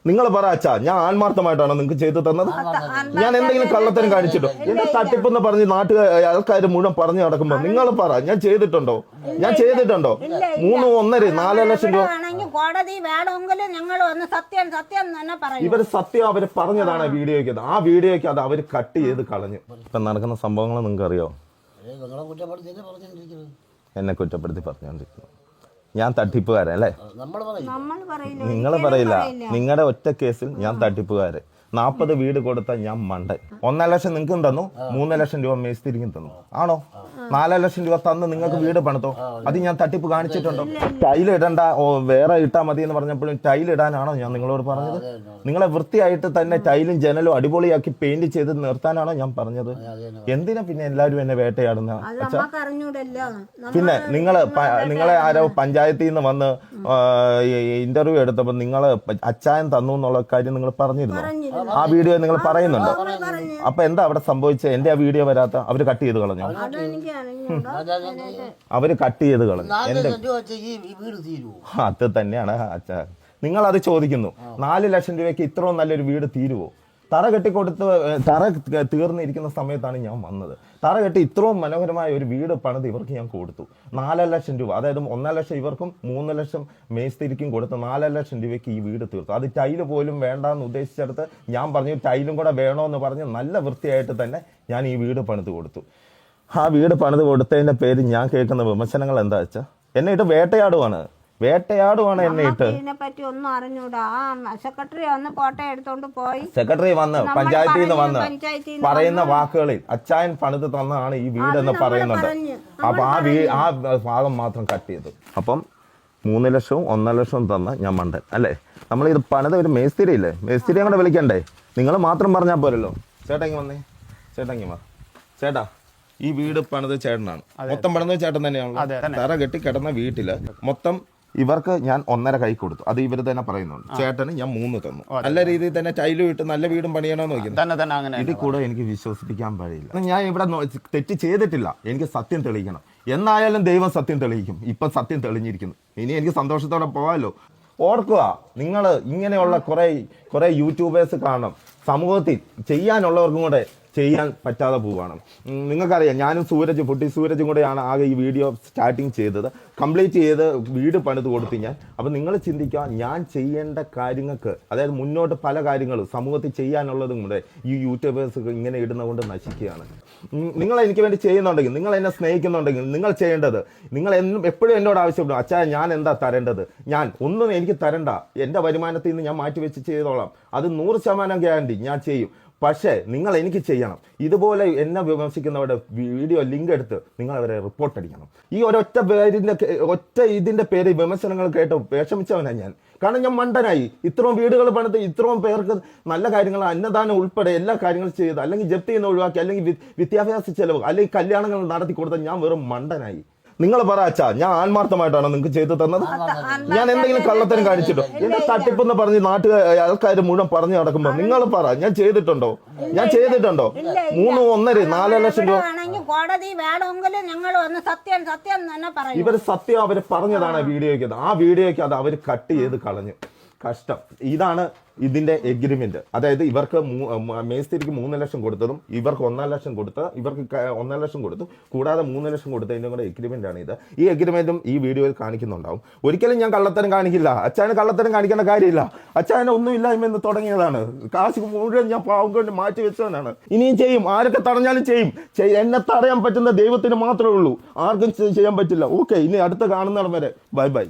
നിങ്ങൾ പറ അച്ഛാ, ഞാൻ ആത്മാർത്ഥമായിട്ടാണോ നിങ്ങൾക്ക് ചെയ്തു തന്നത്? ഞാൻ എന്തെങ്കിലും കള്ളത്തരം കാണിച്ചിട്ടോ? എന്റെ തട്ടിപ്പെന്ന് പറഞ്ഞ് ആൾക്കാർ മുഴുവൻ പറഞ്ഞു നടക്കുമ്പോ നിങ്ങൾ പറ, ഞാൻ ചെയ്തിട്ടുണ്ടോ? ഞാൻ ചെയ്തിട്ടുണ്ടോ? 3, 1.5, 4 ലക്ഷം രൂപ കോടതി വേണമെങ്കിൽ ഞങ്ങൾ ഒന്ന് സത്യം സത്യം തന്നെ പറയും. ഇവര് സത്യം അവര് പറഞ്ഞതാണ് വീഡിയോയ്ക്ക്. ആ വീഡിയോയ്ക്ക് അത് അവര് കട്ട് ചെയ്ത് കളഞ്ഞു. ഇപ്പൊ നടക്കുന്ന സംഭവങ്ങൾ നിങ്ങൾക്ക് അറിയോ? എന്നെ കുറ്റപ്പെടുത്തി പറഞ്ഞുകൊണ്ടിരിക്കുന്നു. ഞാൻ തട്ടിപ്പുകാരൻ അല്ലേ? നിങ്ങൾ പറയില്ല. നിങ്ങളുടെ ഒറ്റ കേസിൽ ഞാൻ തട്ടിപ്പുകാരൻ. 40 വീട് കൊടുത്ത ഞാൻ മണ്ടൻ. 1.5 ലക്ഷം നിങ്ങൾക്കും തന്നു, 3 ലക്ഷം രൂപ മേസ്തിരിക്കും തന്നു. ആണോ? 4 ലക്ഷം രൂപ തന്ന് നിങ്ങൾക്ക് വീട് പണിതോ? അത് ഞാൻ തട്ടിപ്പ് കാണിച്ചിട്ടുണ്ടോ? ടൈല് ഇടണ്ട, വേറെ ഇട്ടാ മതി എന്ന് പറഞ്ഞപ്പോഴും ടൈൽ ഇടാനാണോ ഞാൻ നിങ്ങളോട് പറഞ്ഞത്? നിങ്ങളെ വൃത്തിയായിട്ട് തന്നെ ടൈലും ജനലും അടിപൊളിയാക്കി പെയിന്റ് ചെയ്ത് നിർത്താനാണോ ഞാൻ പറഞ്ഞത്? എന്തിനാ പിന്നെ എല്ലാവരും എന്നെ വേട്ടയാടുന്ന? പിന്നെ നിങ്ങളെ ആരോ പഞ്ചായത്തിൽ നിന്ന് വന്ന് ഇന്റർവ്യൂ എടുത്തപ്പോൾ നിങ്ങൾ അച്ചായൻ തന്നു എന്നുള്ള കാര്യം നിങ്ങൾ പറഞ്ഞിരുന്നു. ആ വീഡിയോ നിങ്ങൾ പറയുന്നുണ്ടോ? അപ്പൊ എന്താ അവിടെ സംഭവിച്ചത്? എന്റെ ആ വീഡിയോ വരാത്ത അവര് കട്ട് ചെയ്ത് കളഞ്ഞു. അവര് കട്ട് ചെയ്ത് കളഞ്ഞു. അത് തന്നെയാണ് അച്ഛാ, നിങ്ങൾ അത് ചോദിക്കുന്നു. 4 ലക്ഷം രൂപയ്ക്ക് ഇത്രയും നല്ലൊരു വീട് തീരുവോ? തറ കെട്ടിക്കൊടുത്ത് തറ തീർന്നിരിക്കുന്ന സമയത്താണ് ഞാൻ വന്നത്. തറ കെട്ടി ഇത്രയും മനോഹരമായ ഒരു വീട് പണിത് ഇവർക്ക് ഞാൻ കൊടുത്തു. 4 ലക്ഷം രൂപ, അതായത് 1 ലക്ഷം ഇവർക്കും 3 ലക്ഷം മേസ്തിരിക്കും കൊടുത്ത് 4 ലക്ഷം രൂപയ്ക്ക് ഈ വീട് തീർത്തു. അത് ടൈല് പോലും വേണ്ടാന്ന് ഉദ്ദേശിച്ചെടുത്ത് ഞാൻ പറഞ്ഞു ടൈലും കൂടെ വേണമെന്ന് പറഞ്ഞ് നല്ല വൃത്തിയായിട്ട് തന്നെ ഞാൻ ഈ വീട് പണിത് കൊടുത്തു. ആ വീട് പണിത് കൊടുത്തതിന്റെ പേര് ഞാൻ കേൾക്കുന്ന വിമർശനങ്ങൾ എന്താ വെച്ചാൽ എന്നെ ഇട്ട് വേട്ടയാടുവാണ് എന്നെ ഇട്ട്. ഇതിനെപ്പറ്റി ഒന്നും അറിഞ്ഞൂടാ. സെക്രട്ടറി വന്ന് ഫോട്ടോ എടുത്തോണ്ട് പോയി. സെക്രട്ടറി വന്ന് പഞ്ചായത്തിൽ നിന്ന് വന്ന് പറയുന്ന വാക്കുകളിൽ അച്ചായൻ പണിത് തന്നാണ് ഈ വീടെന്ന് പറയുന്നുണ്ട്. അപ്പൊ ആ ഭാഗം മാത്രം കട്ട് ചെയ്തു. അപ്പം 3 ലക്ഷവും 1 ലക്ഷവും തന്ന ഞാൻ മണ്ടൻ അല്ലേ? നമ്മൾ ഇത് പണിത ഒരു മേസ്തിരി ഇല്ലേ? മേസ്തിരിയെ കൂടെ വിളിക്കണ്ടേ? നിങ്ങൾ മാത്രം പറഞ്ഞാൽ പോരല്ലോ. ചേട്ടാ വന്നേ, ചേട്ടാ ഈ വീട് പണിത് ചേട്ടനാണ്. മൊത്തം പണിത് ചേട്ടൻ തന്നെയാണല്ലോ. തറ കെട്ടി കിടന്ന വീട്ടില് മൊത്തം ഇവർക്ക് ഞാൻ 1.5 കൈ കൊടുത്തു. അത് ഇവർ തന്നെ പറയുന്നുണ്ട്. ചേട്ടന് ഞാൻ 3 തന്നു. നല്ല രീതിയിൽ തന്നെ ടൈലും ഇട്ട് നല്ല വീടും പണിയണമെന്ന് നോക്കുന്നു. ഇതിൽ കൂടെ എനിക്ക് വിശ്വസിപ്പിക്കാൻ കഴിയില്ല. ഞാൻ ഇവിടെ തെറ്റ് ചെയ്തിട്ടില്ല. എനിക്ക് സത്യം തെളിയിക്കണം. എന്നായാലും ദൈവം സത്യം തെളിയിക്കും. ഇപ്പൊ സത്യം തെളിഞ്ഞിരിക്കുന്നു. ഇനി എനിക്ക് സന്തോഷത്തോടെ പോകാമല്ലോ. ഓർക്കുക, നിങ്ങൾ ഇങ്ങനെയുള്ള കുറെ യൂട്യൂബേഴ്സ് കാണണം. സമൂഹത്തിൽ ചെയ്യാനുള്ളവർക്കും കൂടെ ചെയ്യാൻ പറ്റാതെ പോവുകയാണ്. നിങ്ങൾക്കറിയാം, ഞാനും സൂരജും കൂടെയാണ് ആകെ ഈ വീഡിയോ സ്റ്റാർട്ടിങ് ചെയ്തത്. കംപ്ലീറ്റ് ചെയ്ത് വീട് പണിത് കൊടുത്തു ഞാൻ. അപ്പം നിങ്ങൾ ചിന്തിക്കുക, ഞാൻ ചെയ്യേണ്ട കാര്യങ്ങൾക്ക്, അതായത് മുന്നോട്ട് പല കാര്യങ്ങളും സമൂഹത്തിൽ ചെയ്യാനുള്ളതും കൂടെ ഈ യൂട്യൂബേഴ്സ് ഇങ്ങനെ ഇടുന്നതുകൊണ്ട് നശിക്കുകയാണ്. നിങ്ങൾ എനിക്ക് വേണ്ടി ചെയ്യുന്നുണ്ടെങ്കിൽ, നിങ്ങൾ എന്നെ സ്നേഹിക്കുന്നുണ്ടെങ്കിൽ നിങ്ങൾ ചെയ്യേണ്ടത്, നിങ്ങൾ എപ്പോഴും എന്നോട് ആവശ്യപ്പെടും, അച്ഛാ ഞാൻ എന്താ തരേണ്ടത്? ഞാൻ ഒന്നും എനിക്ക് തരണ്ട, എൻ്റെ വരുമാനത്തിൽ നിന്ന് ഞാൻ മാറ്റിവെച്ച് ചെയ്തോളാം. അത് 100% ഗ്യാരണ്ടി ഞാൻ ചെയ്യും. പക്ഷേ നിങ്ങൾ എനിക്ക് ചെയ്യണം. ഇതുപോലെ എന്നെ വിമർശിക്കുന്നവരുടെ വീഡിയോ ലിങ്ക് എടുത്ത് നിങ്ങൾ അവരെ റിപ്പോർട്ട് അടിക്കണം. ഈ ഒറ്റ ഇതിൻ്റെ പേര് വിമർശനങ്ങൾ കേട്ട് വിഷമിച്ചവനാണ് ഞാൻ. കാരണം ഞാൻ മണ്ടനായി. ഇത്രയും വീടുകൾ പണിത് ഇത്രയും പേർക്ക് നല്ല കാര്യങ്ങൾ, അന്നദാനം ഉൾപ്പെടെ എല്ലാ കാര്യങ്ങളും ചെയ്ത്, അല്ലെങ്കിൽ ജപ്തി ചെയ്യുന്ന ഒഴിവാക്കി, അല്ലെങ്കിൽ വിദ്യാഭ്യാസ ചെലവ്, അല്ലെങ്കിൽ കല്യാണങ്ങൾ നടത്തി കൊടുത്ത ഞാൻ വെറും മണ്ടനായി. നിങ്ങൾ പറ അച്ഛാ, ഞാൻ ആത്മാർത്ഥമായിട്ടാണോ നിങ്ങൾക്ക് ചെയ്തു തന്നത്? ഞാൻ എന്തെങ്കിലും കള്ളത്തരം കാണിച്ചിട്ടോ? എന്റെ തട്ടിപ്പെന്ന് പറഞ്ഞ് ആൾക്കാർ മുഴുവൻ പറഞ്ഞു നടക്കുമ്പോ നിങ്ങൾ പറ, ഞാൻ ചെയ്തിട്ടുണ്ടോ? 3, 1.5, 4 ലക്ഷം രൂപ കോടതി വേണമെങ്കിൽ ഞങ്ങൾ ഒന്ന് സത്യം സത്യം തന്നെ പറയും. ഇവര് സത്യം അവര് പറഞ്ഞതാണ് വീഡിയോയ്ക്ക്. ആ വീഡിയോയ്ക്ക് അത് അവര് കട്ട് ചെയ്ത് കളഞ്ഞു. കഷ്ടം. ഇതാണ് ഇതിന്റെ എഗ്രിമെന്റ്. അതായത് ഇവർക്ക് മേസ്തിരിക്ക് 3 ലക്ഷം കൊടുത്തതും ഇവർക്ക് 1 ലക്ഷം കൊടുത്ത്, ഇവർക്ക് 1 ലക്ഷം കൊടുത്തു, കൂടാതെ 3 ലക്ഷം കൊടുത്തതിൻ്റെ കൂടെ എഗ്രിമെന്റ് ആണ് ഇത്. ഈ എഗ്രിമെന്റും ഈ വീഡിയോയിൽ കാണിക്കുന്നുണ്ടാവും. ഒരിക്കലും ഞാൻ കള്ളത്തരം കാണിക്കില്ല. അച്ഛന് കള്ളത്തരം കാണിക്കേണ്ട കാര്യമില്ല. അച്ഛനെ ഒന്നുമില്ലായ്മ തുടങ്ങിയതാണ്. കാശ് മുഴുവൻ ഞാൻ പാവം കൊണ്ട് മാറ്റി വെച്ചവനാണ്. ഇനിയും ചെയ്യും. ആരൊക്കെ തടഞ്ഞാലും ചെയ്യും. എന്നെ തടയാൻ പറ്റുന്ന ദൈവത്തിന് മാത്രമേ ഉള്ളൂ. ആർക്കും ചെയ്യാൻ പറ്റില്ല. ഓക്കെ, ഇനി അടുത്ത കാണുന്നിടം വരെ ബൈ.